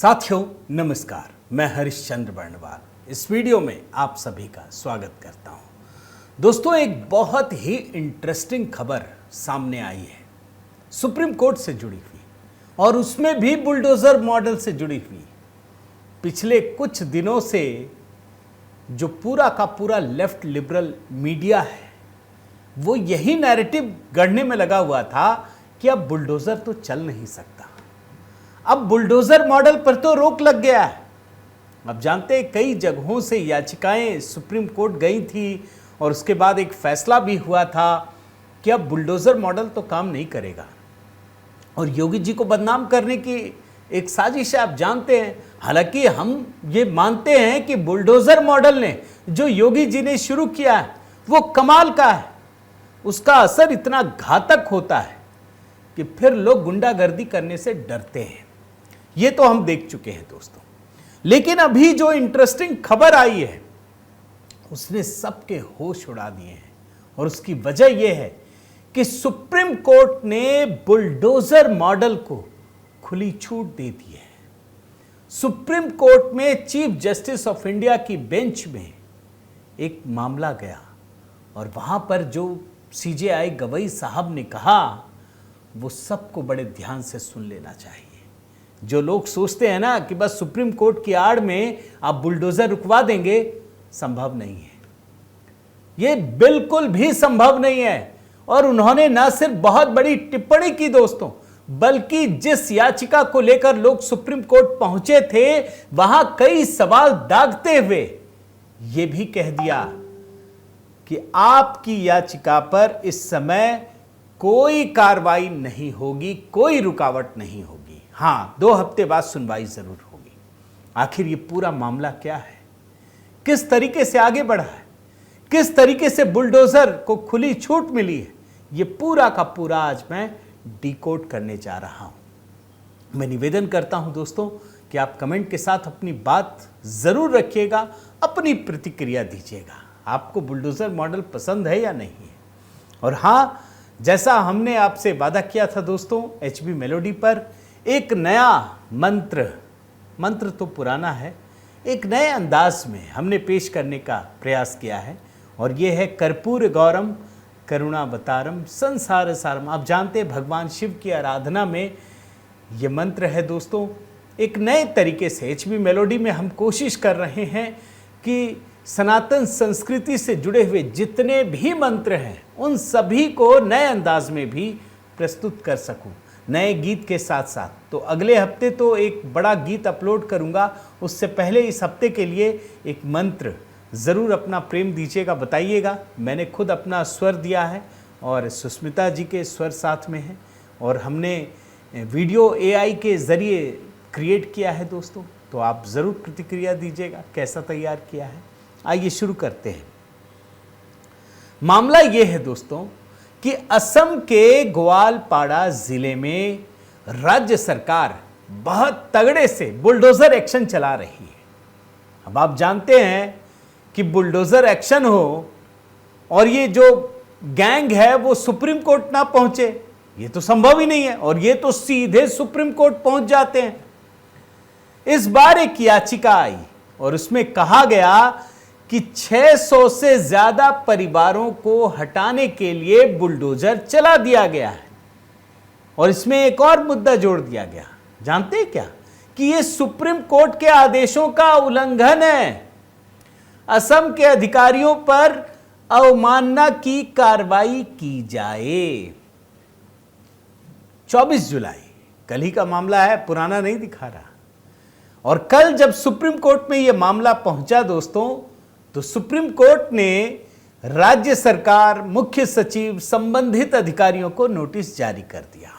साथियों नमस्कार, मैं हरिश्चंद्र बर्णवाल इस वीडियो में आप सभी का स्वागत करता हूं। दोस्तों, एक बहुत ही इंटरेस्टिंग खबर सामने आई है सुप्रीम कोर्ट से जुड़ी हुई, और उसमें भी बुलडोजर मॉडल से जुड़ी हुई। पिछले कुछ दिनों से जो पूरा का पूरा लेफ्ट लिबरल मीडिया है वो यही नैरेटिव गढ़ने में लगा हुआ था कि अब बुलडोजर तो चल नहीं सकता, अब बुलडोजर मॉडल पर तो रोक लग गया है। अब जानते हैं कई जगहों से याचिकाएं सुप्रीम कोर्ट गई थी और उसके बाद एक फैसला भी हुआ था कि अब बुलडोजर मॉडल तो काम नहीं करेगा, और योगी जी को बदनाम करने की एक साजिश है, आप जानते हैं। हालांकि हम ये मानते हैं कि बुलडोजर मॉडल ने जो योगी जी ने शुरू किया है वो कमाल का है, उसका असर इतना घातक होता है कि फिर लोग गुंडागर्दी करने से डरते हैं। ये तो हम देख चुके हैं दोस्तों। लेकिन अभी जो इंटरेस्टिंग खबर आई है उसने सबके होश उड़ा दिए हैं, और उसकी वजह यह है कि सुप्रीम कोर्ट ने बुलडोजर मॉडल को खुली छूट दे दी है। सुप्रीम कोर्ट में चीफ जस्टिस ऑफ इंडिया की बेंच में एक मामला गया, और वहां पर जो सीजेआई गवई साहब ने कहा वो सबको बड़े ध्यान से सुन लेना चाहिए। जो लोग सोचते हैं ना कि बस सुप्रीम कोर्ट की आड़ में आप बुलडोजर रुकवा देंगे, संभव नहीं है, यह बिल्कुल भी संभव नहीं है। और उन्होंने ना सिर्फ बहुत बड़ी टिप्पणी की दोस्तों, बल्कि जिस याचिका को लेकर लोग सुप्रीम कोर्ट पहुंचे थे वहां कई सवाल दागते हुए यह भी कह दिया कि आपकी याचिका पर इस समय कोई कार्रवाई नहीं होगी, कोई रुकावट नहीं होगी। हाँ, 2 हफ्ते बाद सुनवाई जरूर होगी। आखिर ये पूरा मामला क्या है, किस तरीके से आगे बढ़ा है, किस तरीके से बुलडोजर को खुली छूट मिली है, ये पूरा का पूरा आज मैं डिकोड करने जा रहा हूं। मैं निवेदन करता हूं दोस्तों कि आप कमेंट के साथ अपनी बात जरूर रखिएगा, अपनी प्रतिक्रिया दीजिएगा। आपको बुलडोजर मॉडल पसंद है या नहीं है? और हाँ, जैसा हमने आपसे वादा किया था दोस्तों, एचबी मेलोडी पर एक नया मंत्र तो पुराना है, एक नए अंदाज में हमने पेश करने का प्रयास किया है, और यह है कर्पूर गौरम करुणावतारम संसार सारम। आप जानते हैं भगवान शिव की आराधना में यह मंत्र है दोस्तों। एक नए तरीके से एचबी मेलोडी में हम कोशिश कर रहे हैं कि सनातन संस्कृति से जुड़े हुए जितने भी मंत्र हैं उन सभी को नए अंदाज में भी प्रस्तुत कर सकूं, नए गीत के साथ साथ। तो अगले हफ्ते तो एक बड़ा गीत अपलोड करूंगा, उससे पहले इस हफ्ते के लिए एक मंत्र ज़रूर अपना प्रेम दीजिएगा, बताइएगा। मैंने खुद अपना स्वर दिया है और सुष्मिता जी के स्वर साथ में है, और हमने वीडियो एआई के ज़रिए क्रिएट किया है दोस्तों। तो आप ज़रूर प्रतिक्रिया दीजिएगा कैसा तैयार किया है। आइए शुरू करते हैं। मामला यह है दोस्तों कि असम के ग्वालपाड़ा जिले में राज्य सरकार बहुत तगड़े से बुलडोजर एक्शन चला रही है। अब आप जानते हैं कि बुलडोजर एक्शन हो और ये जो गैंग है वो सुप्रीम कोर्ट ना पहुंचे, ये तो संभव ही नहीं है, और ये तो सीधे सुप्रीम कोर्ट पहुंच जाते हैं। इस बार एक याचिका आई और उसमें कहा गया कि 600 से ज्यादा परिवारों को हटाने के लिए बुलडोजर चला दिया गया है, और इसमें एक और मुद्दा जोड़ दिया गया। जानते हैं क्या? कि यह सुप्रीम कोर्ट के आदेशों का उल्लंघन है। असम के अधिकारियों पर अवमानना की कार्रवाई की जाए। 24 जुलाई कल ही का मामला है, पुराना नहीं दिखा रहा। और कल जब सुप्रीम कोर्ट में यह मामला पहुंचा दोस्तों, तो सुप्रीम कोर्ट ने राज्य सरकार, मुख्य सचिव, संबंधित अधिकारियों को नोटिस जारी कर दिया।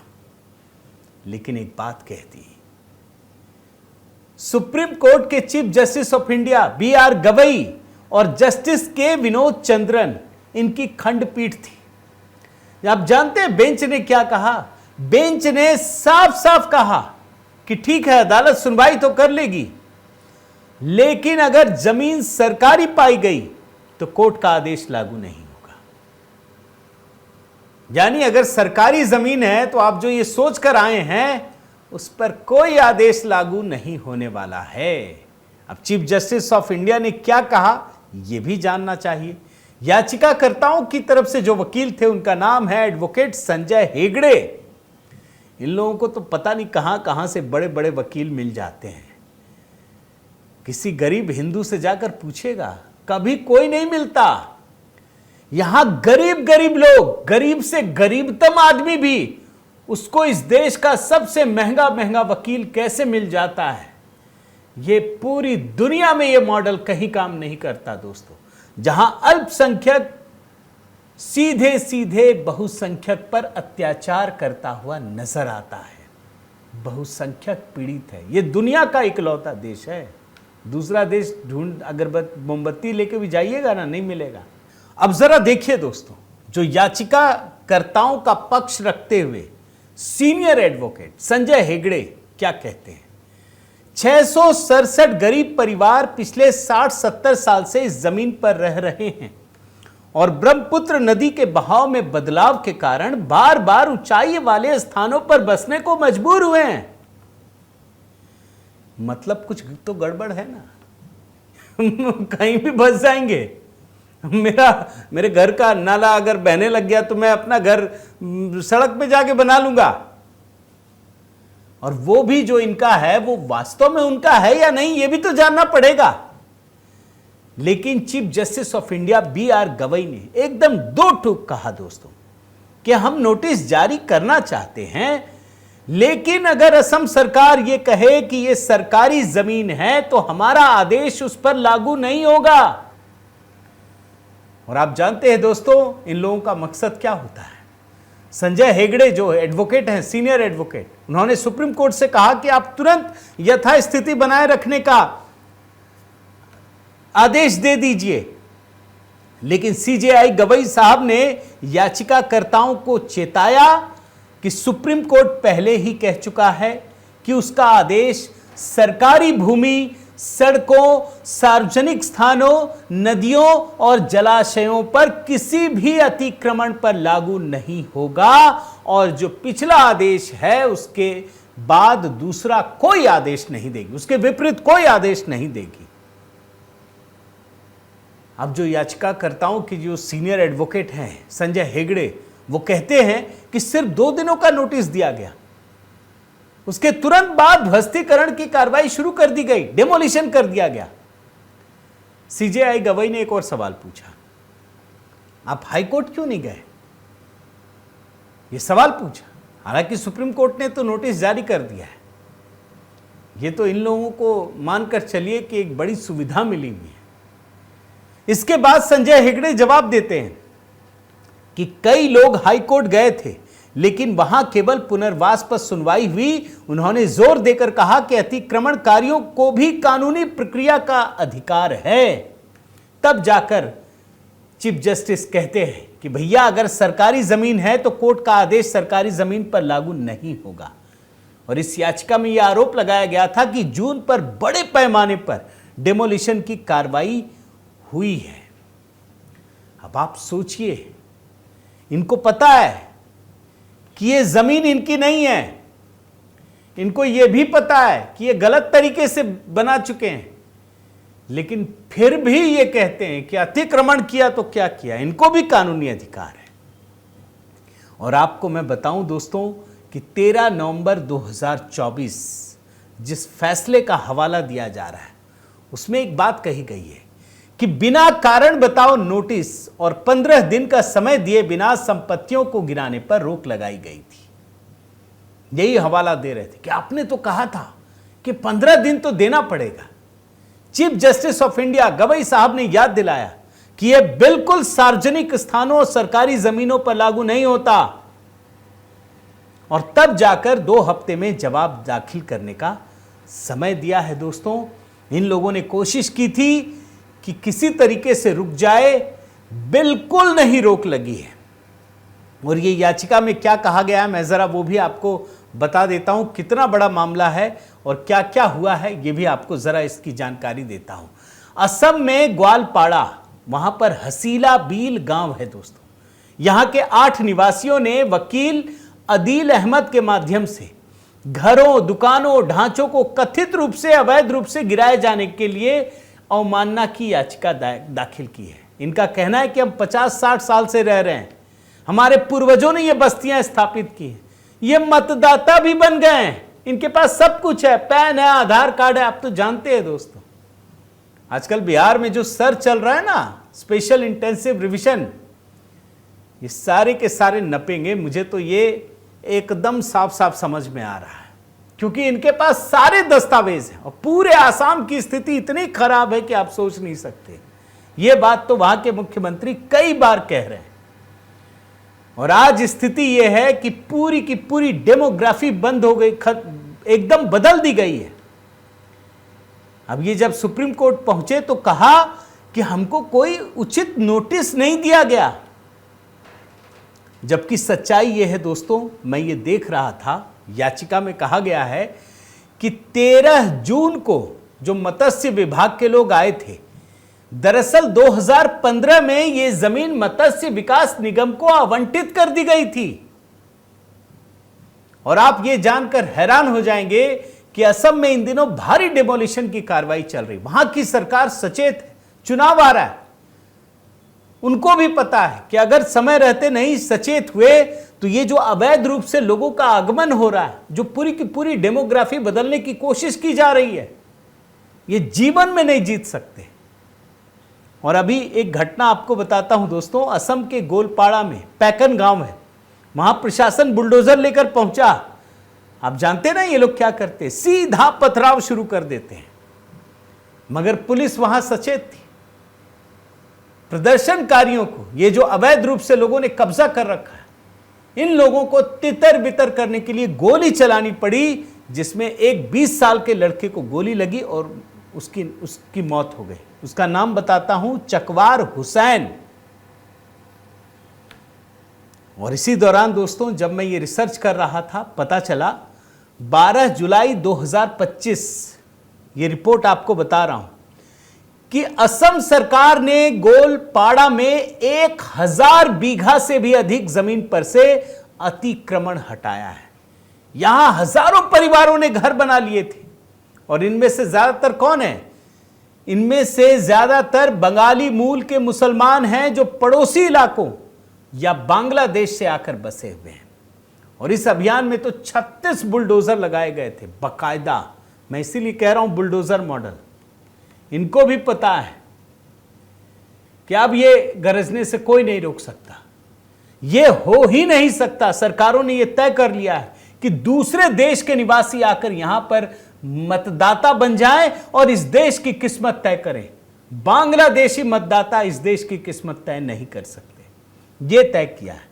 लेकिन एक बात कह दी, सुप्रीम कोर्ट के Chief Justice of India B R Gavai और जस्टिस के विनोद चंद्रन, इनकी खंडपीठ थी। आप जानते हैं बेंच ने क्या कहा? बेंच ने साफ साफ कहा कि ठीक है, अदालत सुनवाई तो कर लेगी, लेकिन अगर जमीन सरकारी पाई गई तो कोर्ट का आदेश लागू नहीं होगा। यानी अगर सरकारी जमीन है तो आप जो ये सोच कर आए हैं उस पर कोई आदेश लागू नहीं होने वाला है। अब चीफ जस्टिस ऑफ इंडिया ने क्या कहा, यह भी जानना चाहिए। याचिकाकर्ताओं की तरफ से जो वकील थे उनका नाम है एडवोकेट संजय हेगड़े। इन लोगों को तो पता नहीं कहां कहां से बड़े बड़े वकील मिल जाते हैं। किसी गरीब हिंदू से जाकर पूछेगा, कभी कोई नहीं मिलता। यहां गरीब गरीब लोग, गरीब से गरीबतम आदमी भी, उसको इस देश का सबसे महंगा महंगा वकील कैसे मिल जाता है। यह पूरी दुनिया में यह मॉडल कहीं काम नहीं करता दोस्तों। जहां अल्पसंख्यक सीधे सीधे बहुसंख्यक पर अत्याचार करता हुआ नजर आता है। बहुसंख्यक पीड़ित है। यह दुनिया का इकलौता देश है। दूसरा देश ढूंढ अगरबत्ती मोमबत्ती लेके भी जाइएगा ना, नहीं मिलेगा। अब जरा देखिए दोस्तों, जो याचिकाकर्ताओं का पक्ष रखते हुए सीनियर एडवोकेट संजय हेगड़े क्या कहते हैं। 667 गरीब परिवार पिछले 60-70 साल से इस जमीन पर रह रहे हैं और ब्रह्मपुत्र नदी के बहाव में बदलाव के कारण बार बार ऊंचाई वाले स्थानों पर बसने को मजबूर हुए हैं। मतलब कुछ तो गड़बड़ है ना। कहीं भी बस जाएंगे। मेरे घर का नाला अगर बहने लग गया तो मैं अपना घर सड़क पे जाके बना लूंगा। और वो भी जो इनका है वो वास्तव में उनका है या नहीं, ये भी तो जानना पड़ेगा। लेकिन chief Justice of India BR Gavai ने एकदम दो टूक कहा दोस्तों कि हम नोटिस जारी करना चाहते हैं, लेकिन अगर असम सरकार ये कहे कि ये सरकारी जमीन है तो हमारा आदेश उस पर लागू नहीं होगा। और आप जानते हैं दोस्तों इन लोगों का मकसद क्या होता है। संजय हेगड़े जो एडवोकेट हैं, सीनियर एडवोकेट, उन्होंने सुप्रीम कोर्ट से कहा कि आप तुरंत यथास्थिति बनाए रखने का आदेश दे दीजिए। लेकिन CJI गवई साहब ने याचिकाकर्ताओं को चेताया कि सुप्रीम कोर्ट पहले ही कह चुका है कि उसका आदेश सरकारी भूमि, सड़कों, सार्वजनिक स्थानों, नदियों और जलाशयों पर किसी भी अतिक्रमण पर लागू नहीं होगा। और जो पिछला आदेश है उसके बाद दूसरा कोई आदेश नहीं देगी, उसके विपरीत कोई आदेश नहीं देगी। अब जो याचिकाकर्ताओं की जो सीनियर एडवोकेट हैं संजय हेगड़े, वो कहते हैं कि सिर्फ 2 दिनों का नोटिस दिया गया, उसके तुरंत बाद ध्वस्तीकरण की कार्रवाई शुरू कर दी गई, डेमोलिशन कर दिया गया। CJI गवई ने एक और सवाल पूछा, आप हाईकोर्ट क्यों नहीं गए? यह सवाल पूछा। हालांकि सुप्रीम कोर्ट ने तो नोटिस जारी कर दिया है। यह तो इन लोगों को मानकर चलिए कि एक बड़ी सुविधा मिली हुई है। इसके बाद संजय हेगड़े जवाब देते हैं कि कई लोग हाईकोर्ट गए थे लेकिन वहां केवल पुनर्वास पर सुनवाई हुई। उन्होंने जोर देकर कहा कि अतिक्रमणकारियों को भी कानूनी प्रक्रिया का अधिकार है। तब जाकर चीफ जस्टिस कहते हैं कि भैया अगर सरकारी जमीन है तो कोर्ट का आदेश सरकारी जमीन पर लागू नहीं होगा। और इस याचिका में यह आरोप लगाया गया था कि जून पर बड़े पैमाने पर डेमोलिशन की कार्रवाई हुई है। अब आप सोचिए, इनको पता है कि ये जमीन इनकी नहीं है, इनको यह भी पता है कि ये गलत तरीके से बना चुके हैं, लेकिन फिर भी ये कहते हैं कि अतिक्रमण किया तो क्या किया, इनको भी कानूनी अधिकार है। और आपको मैं बताऊं दोस्तों कि 13 नवंबर 2024 जिस फैसले का हवाला दिया जा रहा है उसमें एक बात कही गई है कि बिना कारण बताओ नोटिस और 15 दिन का समय दिए बिना संपत्तियों को गिराने पर रोक लगाई गई थी। यही हवाला दे रहे थे कि आपने तो कहा था कि 15 दिन तो देना पड़ेगा। Chief Justice of India Gavai साहब ने याद दिलाया कि यह बिल्कुल सार्वजनिक स्थानों और सरकारी जमीनों पर लागू नहीं होता। और तब जाकर 2 हफ्ते में जवाब दाखिल करने का समय दिया है। दोस्तों, इन लोगों ने कोशिश की थी कि किसी तरीके से रुक जाए, बिल्कुल नहीं रोक लगी है। और ये याचिका में क्या कहा गया है मैं जरा वो भी आपको बता देता हूं, कितना बड़ा मामला है और क्या क्या हुआ है ये भी आपको जरा इसकी जानकारी देता हूं। असम में ग्वालपाड़ा, वहां पर हसीला बील गांव है दोस्तों। यहां के 8 निवासियों ने वकील अदील अहमद के माध्यम से घरों, दुकानों, ढांचों को कथित रूप से अवैध रूप से गिराए जाने के लिए अवमानना की याचिका दाखिल की है। इनका कहना है कि हम 50-60 साल से रह रहे हैं, हमारे पूर्वजों ने ये बस्तियां स्थापित की हैं, ये मतदाता भी बन गए हैं, इनके पास सब कुछ है, पैन है, आधार कार्ड है। आप तो जानते हैं दोस्तों, आजकल बिहार में जो सर चल रहा है ना, स्पेशल इंटेंसिव रिवीजन, ये सारे के सारे नपेंगे। मुझे तो ये एकदम साफ साफ समझ में आ रहा है, क्योंकि इनके पास सारे दस्तावेज हैं और पूरे आसाम की स्थिति इतनी खराब है कि आप सोच नहीं सकते। ये बात तो वहां के मुख्यमंत्री कई बार कह रहे हैं। और आज स्थिति यह है कि पूरी की पूरी डेमोग्राफी बंद हो गई, एकदम बदल दी गई है। अब ये जब सुप्रीम कोर्ट पहुंचे तो कहा कि हमको कोई उचित नोटिस नहीं दिया गया, जबकि सच्चाई यह है दोस्तों, मैं ये देख रहा था, याचिका में कहा गया है कि 13 जून को जो मत्स्य विभाग के लोग आए थे, दरअसल 2015 में ये जमीन मत्स्य विकास निगम को आवंटित कर दी गई थी। और आप ये जानकर हैरान हो जाएंगे कि असम में इन दिनों भारी डिमोलिशन की कार्रवाई चल रही। वहां की सरकार सचेत है, चुनाव आ रहा है, उनको भी पता है कि अगर समय रहते नहीं सचेत हुए तो ये जो अवैध रूप से लोगों का आगमन हो रहा है, जो पूरी की पूरी डेमोग्राफी बदलने की कोशिश की जा रही है, ये जीवन में नहीं जीत सकते। और अभी एक घटना आपको बताता हूं दोस्तों, असम के गोलपाड़ा में पैकन गांव है, वहां प्रशासन बुलडोजर लेकर पहुंचा। आप जानते ना ये लोग क्या करते, सीधा पथराव शुरू कर देते हैं, मगर पुलिस वहां सचेत थी। प्रदर्शनकारियों को, ये जो अवैध रूप से लोगों ने कब्जा कर रखा है, इन लोगों को तितर बितर करने के लिए गोली चलानी पड़ी, जिसमें एक 20 साल के लड़के को गोली लगी और उसकी मौत हो गई। उसका नाम बताता हूं, चकवार हुसैन। और इसी दौरान दोस्तों जब मैं ये रिसर्च कर रहा था, पता चला 12 जुलाई 2025, ये रिपोर्ट आपको बता रहा हूं कि असम सरकार ने गोलपाड़ा में 1000 बीघा से भी अधिक जमीन पर से अतिक्रमण हटाया है। यहां हजारों परिवारों ने घर बना लिए थे, और इनमें से ज्यादातर कौन है? इनमें से ज्यादातर बंगाली मूल के मुसलमान हैं, जो पड़ोसी इलाकों या बांग्लादेश से आकर बसे हुए हैं। और इस अभियान में तो 36 बुलडोजर लगाए गए थे बाकायदा। मैं इसीलिए कह रहा हूं बुलडोजर मॉडल। इनको भी पता है कि अब ये गरजने से कोई नहीं रोक सकता, ये हो ही नहीं सकता। सरकारों ने यह तय कर लिया है कि दूसरे देश के निवासी आकर यहां पर मतदाता बन जाएं और इस देश की किस्मत तय करें। बांग्लादेशी मतदाता इस देश की किस्मत तय नहीं कर सकते, यह तय किया है।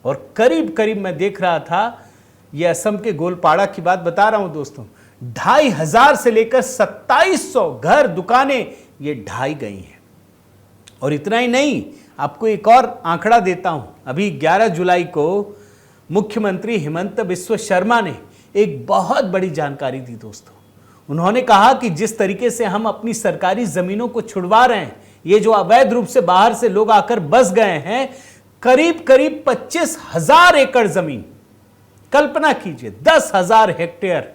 और करीब करीब मैं देख रहा था, यह असम के गोलपाड़ा की बात बता रहा हूं दोस्तों, 2500 से लेकर 2700 घर, दुकानें ये ढाई गई हैं। और इतना ही नहीं, आपको एक और आंकड़ा देता हूं। अभी 11 जुलाई को मुख्यमंत्री हिमंत बिस्वा शर्मा ने एक बहुत बड़ी जानकारी दी दोस्तों। उन्होंने कहा कि जिस तरीके से हम अपनी सरकारी जमीनों को छुड़वा रहे हैं, ये जो अवैध रूप से बाहर से लोग आकर बस गए हैं, करीब करीब 25,000 एकड़ जमीन, कल्पना कीजिए 10,000 हेक्टेयर,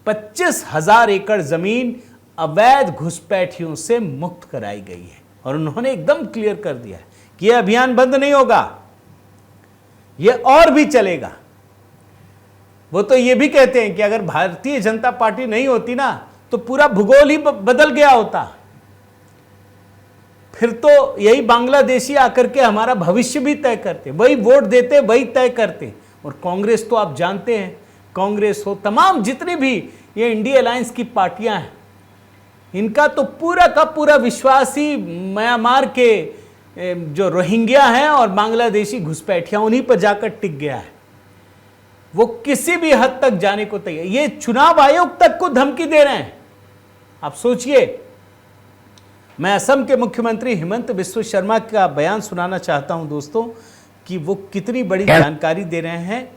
25,000 एकड़ जमीन अवैध घुसपैठियों से मुक्त कराई गई है। और उन्होंने एकदम क्लियर कर दिया है कि यह अभियान बंद नहीं होगा, यह और भी चलेगा। वो तो यह भी कहते हैं कि अगर भारतीय जनता पार्टी नहीं होती ना, तो पूरा भूगोल ही बदल गया होता, फिर तो यही बांग्लादेशी आकर के हमारा भविष्य भी तय करते, वही वोट देते, वही तय करते। और कांग्रेस तो आप जानते हैं, कांग्रेस हो, तमाम जितनी भी ये इंडिया अलायंस की पार्टियां हैं, इनका तो पूरा का पूरा विश्वास ही म्यांमार के जो रोहिंग्या हैं और बांग्लादेशी घुसपैठियां, उन्हीं पर जाकर टिक गया है। वो किसी भी हद तक जाने को तैयार, ये चुनाव आयोग तक को धमकी दे रहे हैं। आप सोचिए, मैं असम के मुख्यमंत्री हिमंत बिस्वा शर्मा का बयान सुनाना चाहता हूं दोस्तों, कि वो कितनी बड़ी जानकारी दे रहे हैं,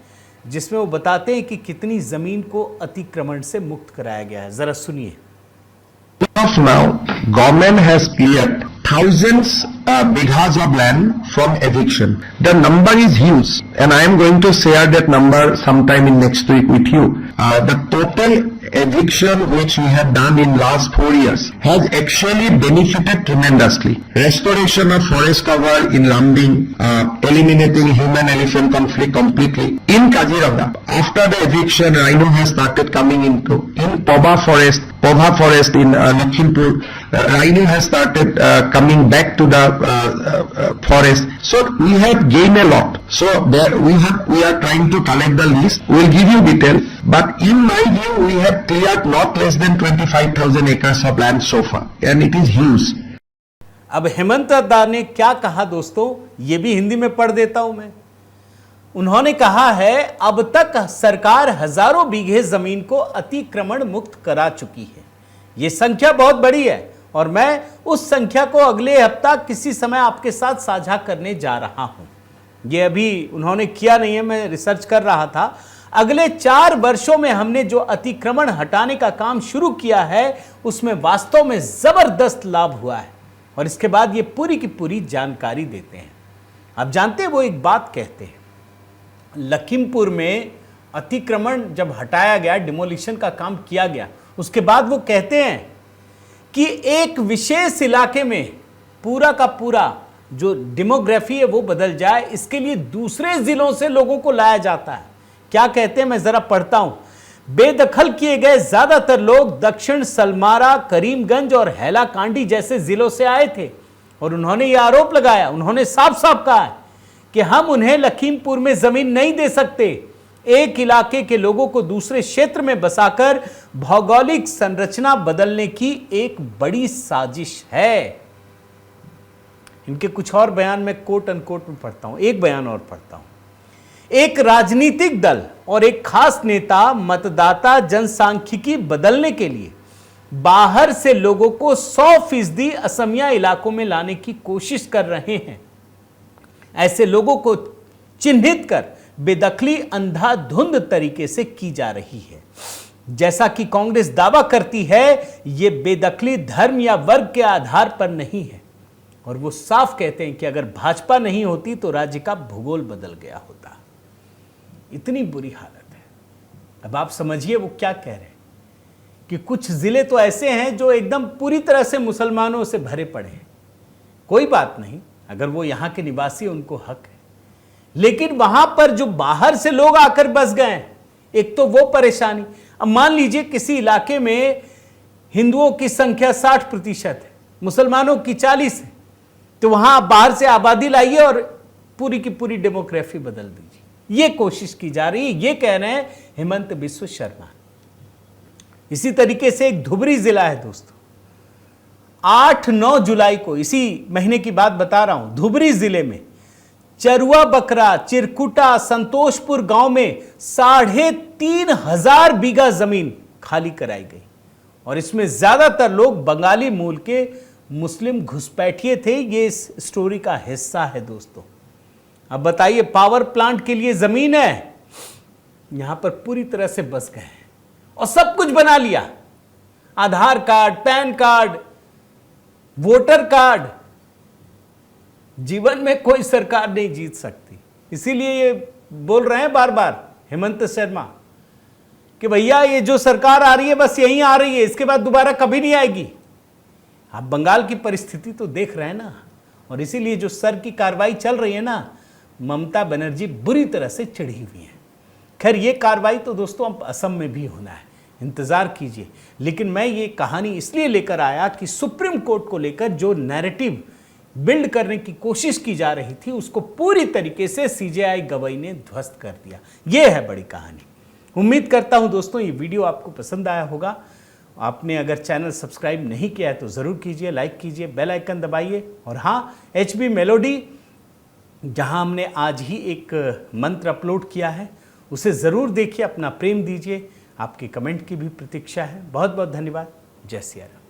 जिसमें वो बताते हैं कि कितनी जमीन को अतिक्रमण से मुक्त कराया गया है। जरा सुनिए। Of now, government has cleared thousands bighas of land from eviction. The number is huge, and I am going to share that number sometime in next week with you. The total eviction which we have done in last 4 years has actually benefited tremendously. Restoration of forest cover in Lambing, eliminating human-elephant conflict completely. In Kaziranga, after the eviction, rhino has started coming in Pova forest in Lakhimpur, rhino has started coming back to the forest. So we have gained a lot. So there we are trying to collect the list. We'll give you detail. But in my view, we have cleared not less than 25,000 acres of land so far, and it is huge. अब हेमंत दा ने क्या कहा दोस्तों, ये भी हिंदी में पढ़ देता हूं मैं। उन्होंने कहा है, अब तक सरकार हजारों बीघे जमीन को अतिक्रमण मुक्त करा चुकी है। ये संख्या बहुत बड़ी है और मैं उस संख्या को अगले हफ्ता किसी समय आपके साथ साझा करने जा रहा हूं। ये अभी उन्होंने किया नहीं है, मैं रिसर्च कर रहा था। अगले 4 वर्षों में हमने जो अतिक्रमण हटाने का काम शुरू किया है, उसमें वास्तव में जबरदस्त लाभ हुआ है। और इसके बाद ये पूरी की पूरी जानकारी देते हैं। आप जानते हैं, वो एक बात कहते हैं, लखीमपुर में अतिक्रमण जब हटाया गया, डिमोलिशन का काम किया गया, उसके बाद वो कहते हैं कि एक विशेष इलाके में पूरा का पूरा जो डेमोग्राफी है वो बदल जाए, इसके लिए दूसरे जिलों से लोगों को लाया जाता है। क्या कहते हैं, मैं जरा पढ़ता हूं। बेदखल किए गए ज्यादातर लोग दक्षिण सलमारा, करीमगंज और हैलाकांडी जैसे जिलों से आए थे और उन्होंने यह आरोप लगाया, उन्होंने साफ साफ कहा कि हम उन्हें लखीमपुर में जमीन नहीं दे सकते। एक इलाके के लोगों को दूसरे क्षेत्र में बसाकर भौगोलिक संरचना बदलने की एक बड़ी साजिश है। इनके कुछ और बयान में कोट अनकोट में पढ़ता हूं, एक बयान और पढ़ता हूं। एक राजनीतिक दल और एक खास नेता मतदाता जनसांख्यिकी बदलने के लिए बाहर से लोगों को 100% असमिया इलाकों में लाने की कोशिश कर रहे हैं। ऐसे लोगों को चिन्हित कर बेदखली अंधाधुंध तरीके से की जा रही है। जैसा कि कांग्रेस दावा करती है, यह बेदखली धर्म या वर्ग के आधार पर नहीं है और वो साफ कहते हैं कि अगर भाजपा नहीं होती तो राज्य का भूगोल बदल गया होता। इतनी बुरी हालत है। अब आप समझिए वो क्या कह रहे हैं कि कुछ जिले तो ऐसे हैं जो एकदम पूरी तरह से मुसलमानों से भरे पड़े हैं। कोई बात नहीं, अगर वो यहां के निवासी, उनको हक है, लेकिन वहां पर जो बाहर से लोग आकर बस गए, एक तो वो परेशानी। अब मान लीजिए किसी इलाके में हिंदुओं की संख्या 60% है, मुसलमानों की 40 है, तो वहां आप बाहर से आबादी लाइए और पूरी की पूरी डेमोग्राफी बदल दीजिए। ये कोशिश की जा रही है, ये कह रहे हैं हेमंत बिस्व शर्मा। इसी तरीके से एक धुबरी जिला है दोस्तों, 8-9 जुलाई को, इसी महीने की बात बता रहा हूं, धुबरी जिले में चरुआ बकरा, चिरकुटा, संतोषपुर गांव में 3,500 बीघा जमीन खाली कराई गई और इसमें ज्यादातर लोग बंगाली मूल के मुस्लिम घुसपैठिए थे। ये इस स्टोरी का हिस्सा है दोस्तों। अब बताइए, पावर प्लांट के लिए जमीन है, यहां पर पूरी तरह से बस गए हैं और सब कुछ बना लिया, Aadhaar card, PAN card, voter card. जीवन में कोई सरकार नहीं जीत सकती। इसीलिए ये बोल रहे हैं बार बार हेमंत शर्मा कि भैया ये जो सरकार आ रही है बस यहीं आ रही है, इसके बाद दोबारा कभी नहीं आएगी। आप बंगाल की परिस्थिति तो देख रहे हैं ना, और इसीलिए जो सर की कार्रवाई चल रही है ना, ममता बनर्जी बुरी तरह से चिढ़ी हुई है। खैर, ये कार्रवाई तो दोस्तों अब असम में भी होना है, इंतजार कीजिए। लेकिन मैं ये कहानी इसलिए लेकर आया कि सुप्रीम कोर्ट को लेकर जो नैरेटिव बिल्ड करने की कोशिश की जा रही थी, उसको पूरी तरीके से सीजेआई गवई ने ध्वस्त कर दिया। यह है बड़ी कहानी। उम्मीद करता हूं दोस्तों ये वीडियो आपको पसंद आया होगा। आपने अगर चैनल सब्सक्राइब नहीं किया है तो ज़रूर कीजिए, लाइक कीजिए, बेल आइकन दबाइए। और हाँ, HB मेलोडी, जहां हमने आज ही एक मंत्र अपलोड किया है, उसे ज़रूर देखिए, अपना प्रेम दीजिए। आपके कमेंट की भी प्रतीक्षा है। बहुत बहुत धन्यवाद। जय सिया राम।